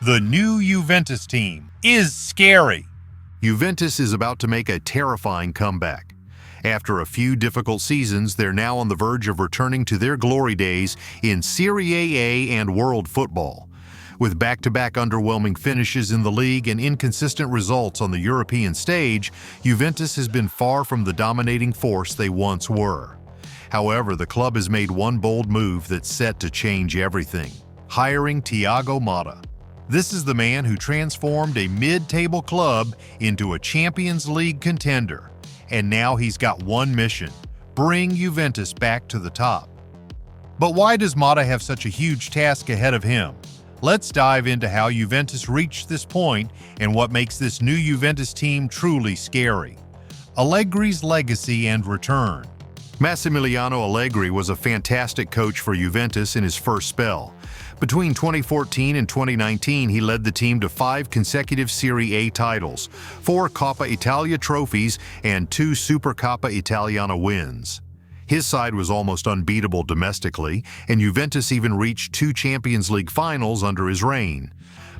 The new Juventus team is scary. Juventus is about to make a terrifying comeback. After a few difficult seasons, they're now on the verge of returning to their glory days in Serie A and world football. With back-to-back underwhelming finishes in the league and inconsistent results on the European stage, Juventus has been far from the dominating force they once were. However, the club has made one bold move that's set to change everything: hiring Thiago Motta. This is the man who transformed a mid-table club into a Champions League contender. And now he's got one mission: bring Juventus back to the top. But why does Motta have such a huge task ahead of him? Let's dive into how Juventus reached this point and what makes this new Juventus team truly scary. Allegri's legacy and return. Massimiliano Allegri was a fantastic coach for Juventus in his first spell. Between 2014 and 2019, he led the team to 5 consecutive Serie A titles, 4 Coppa Italia trophies, and 2 Supercoppa Italiana wins. His side was almost unbeatable domestically, and Juventus even reached 2 Champions League finals under his reign.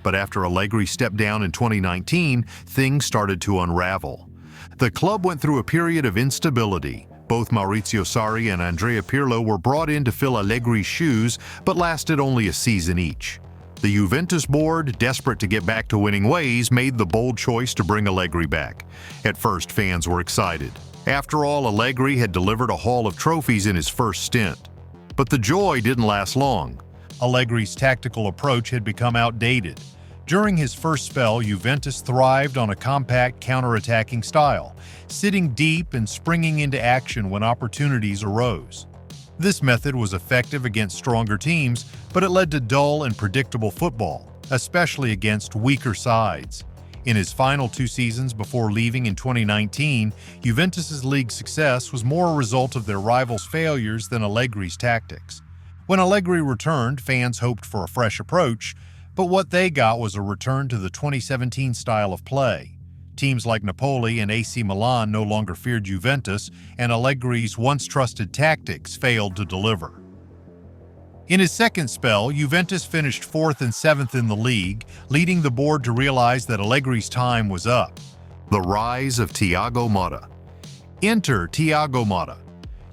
But after Allegri stepped down in 2019, things started to unravel. The club went through a period of instability. Both Maurizio Sarri and Andrea Pirlo were brought in to fill Allegri's shoes, but lasted only a season each. The Juventus board, desperate to get back to winning ways, made the bold choice to bring Allegri back. At first, fans were excited. After all, Allegri had delivered a haul of trophies in his first stint. But the joy didn't last long. Allegri's tactical approach had become outdated. During his first spell, Juventus thrived on a compact counter-attacking style, sitting deep and springing into action when opportunities arose. This method was effective against stronger teams, but it led to dull and predictable football, especially against weaker sides. In his final 2 seasons before leaving in 2019, Juventus's league success was more a result of their rivals' failures than Allegri's tactics. When Allegri returned, fans hoped for a fresh approach, but what they got was a return to the 2017 style of play. Teams like Napoli and AC Milan no longer feared Juventus, and Allegri's once-trusted tactics failed to deliver. In his second spell, Juventus finished 4th and 7th in the league, leading the board to realize that Allegri's time was up. The rise of Thiago Motta. Enter Thiago Motta.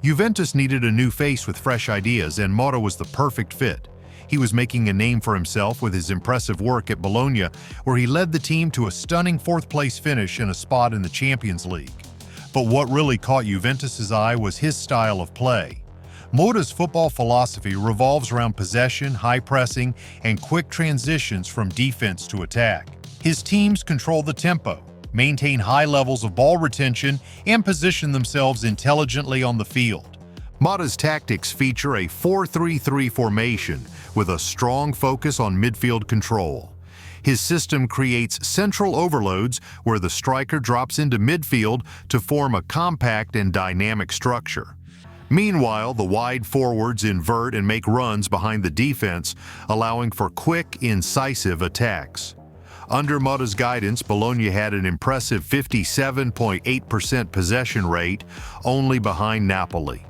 Juventus needed a new face with fresh ideas, and Motta was the perfect fit. He was making a name for himself with his impressive work at Bologna, where he led the team to a stunning 4th-place finish and a spot in the Champions League. But what really caught Juventus's eye was his style of play. Motta's football philosophy revolves around possession, high pressing, and quick transitions from defense to attack. His teams control the tempo, maintain high levels of ball retention, and position themselves intelligently on the field. Motta's tactics feature a 4-3-3 formation with a strong focus on midfield control. His system creates central overloads where the striker drops into midfield to form a compact and dynamic structure. Meanwhile, the wide forwards invert and make runs behind the defense, allowing for quick, incisive attacks. Under Motta's guidance, Bologna had an impressive 57.8% possession rate, only behind Napoli.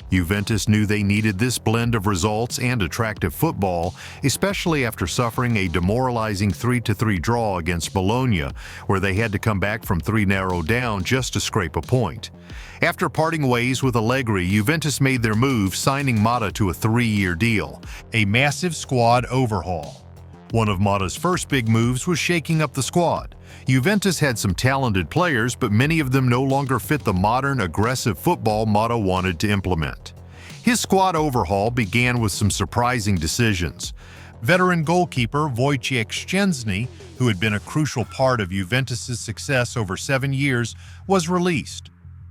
Juventus knew they needed this blend of results and attractive football, especially after suffering a demoralizing 3-3 draw against Bologna, where they had to come back from 3-0 down just to scrape a point. After parting ways with Allegri, Juventus made their move, signing Motta to a 3-year deal, a massive squad overhaul. One of Motta's first big moves was shaking up the squad. Juventus had some talented players, but many of them no longer fit the modern, aggressive football Motta wanted to implement. His squad overhaul began with some surprising decisions. Veteran goalkeeper Wojciech Szczęsny, who had been a crucial part of Juventus's success over 7 years, was released.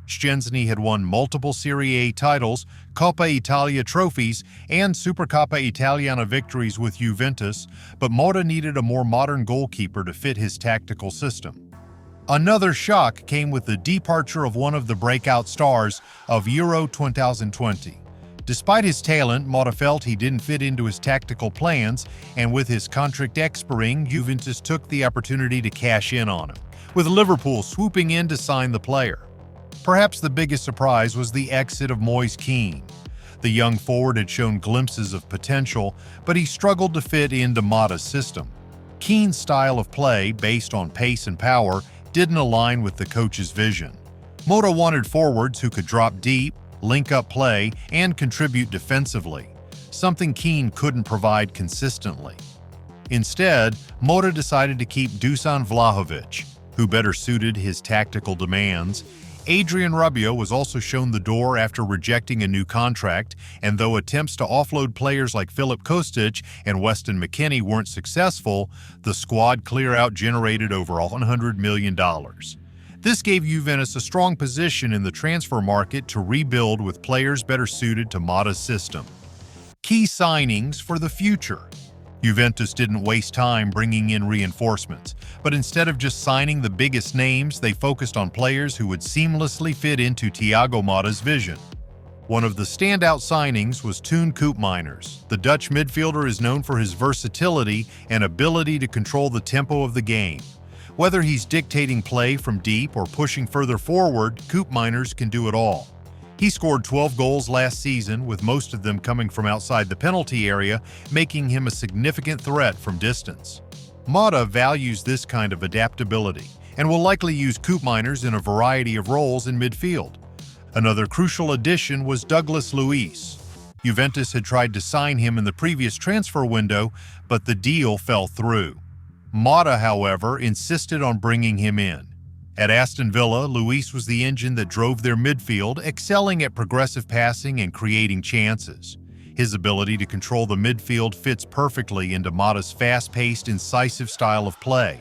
Szczęsny had won multiple Serie A titles, Coppa Italia trophies, and Supercoppa Italiana victories with Juventus, but Motta needed a more modern goalkeeper to fit his tactical system. Another shock came with the departure of one of the breakout stars of Euro 2020. Despite his talent, Motta felt he didn't fit into his tactical plans, and with his contract expiring, Juventus took the opportunity to cash in on him, with Liverpool swooping in to sign the player. Perhaps the biggest surprise was the exit of Moise Kean. The young forward had shown glimpses of potential, but he struggled to fit into Motta's system. Keane's style of play, based on pace and power, didn't align with the coach's vision. Motta wanted forwards who could drop deep, link up play, and contribute defensively, something Keane couldn't provide consistently. Instead, Motta decided to keep Dusan Vlahovic, who better suited his tactical demands. Adrian Rabiot was also shown the door after rejecting a new contract, and though attempts to offload players like Filip Kostic and Weston McKennie weren't successful, the squad clear-out generated over $100 million. This gave Juventus a strong position in the transfer market to rebuild with players better suited to Motta's system. Key signings for the future. Juventus didn't waste time bringing in reinforcements, but instead of just signing the biggest names, they focused on players who would seamlessly fit into Thiago Motta's vision. One of the standout signings was Koopmeiners. The Dutch midfielder is known for his versatility and ability to control the tempo of the game. Whether he's dictating play from deep or pushing further forward, Koopmeiners can do it all. He scored 12 goals last season, with most of them coming from outside the penalty area, making him a significant threat from distance. Motta values this kind of adaptability and will likely use Koopmeiners in a variety of roles in midfield. Another crucial addition was Douglas Luiz. Juventus had tried to sign him in the previous transfer window, but the deal fell through. Motta, however, insisted on bringing him in. At Aston Villa, Luiz was the engine that drove their midfield, excelling at progressive passing and creating chances. His ability to control the midfield fits perfectly into Motta's fast-paced, incisive style of play.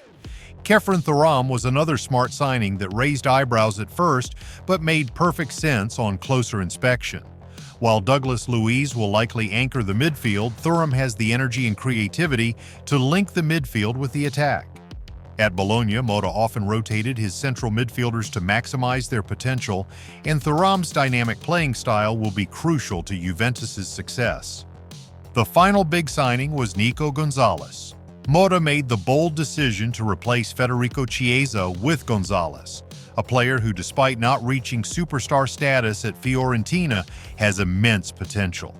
Khéphren Thuram was another smart signing that raised eyebrows at first, but made perfect sense on closer inspection. While Douglas Luiz will likely anchor the midfield, Thuram has the energy and creativity to link the midfield with the attack. At Bologna, Motta often rotated his central midfielders to maximize their potential, and Thuram's dynamic playing style will be crucial to Juventus's success. The final big signing was Nico Gonzalez. Motta made the bold decision to replace Federico Chiesa with Gonzalez, a player who, despite not reaching superstar status at Fiorentina, has immense potential.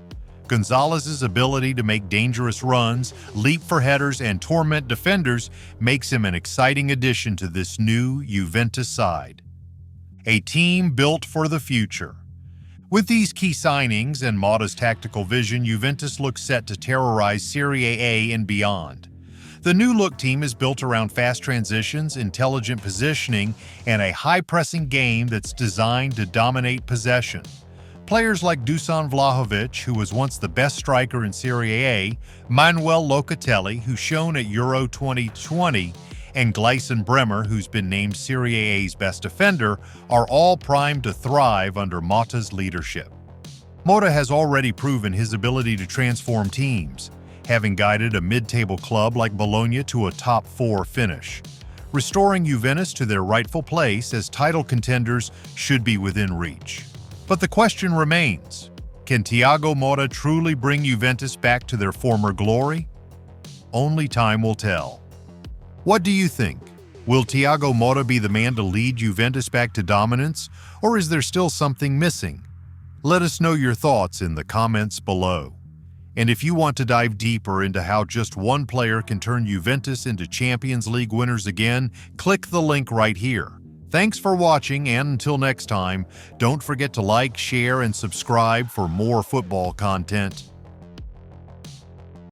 Gonzalez's ability to make dangerous runs, leap for headers, and torment defenders makes him an exciting addition to this new Juventus side. A team built for the future. With these key signings and Motta's tactical vision, Juventus looks set to terrorize Serie A and beyond. The new-look team is built around fast transitions, intelligent positioning, and a high-pressing game that's designed to dominate possession. Players like Dusan Vlahovic, who was once the best striker in Serie A, Manuel Locatelli, who shone at Euro 2020, and Gleison Bremer, who's been named Serie A's best defender, are all primed to thrive under Motta's leadership. Motta has already proven his ability to transform teams, having guided a mid-table club like Bologna to a top-4 finish. Restoring Juventus to their rightful place as title contenders should be within reach. But the question remains, can Thiago Motta truly bring Juventus back to their former glory? Only time will tell. What do you think? Will Thiago Motta be the man to lead Juventus back to dominance, or is there still something missing? Let us know your thoughts in the comments below. And if you want to dive deeper into how just one player can turn Juventus into Champions League winners again, click the link right here. Thanks for watching, and until next time, don't forget to like, share, and subscribe for more football content.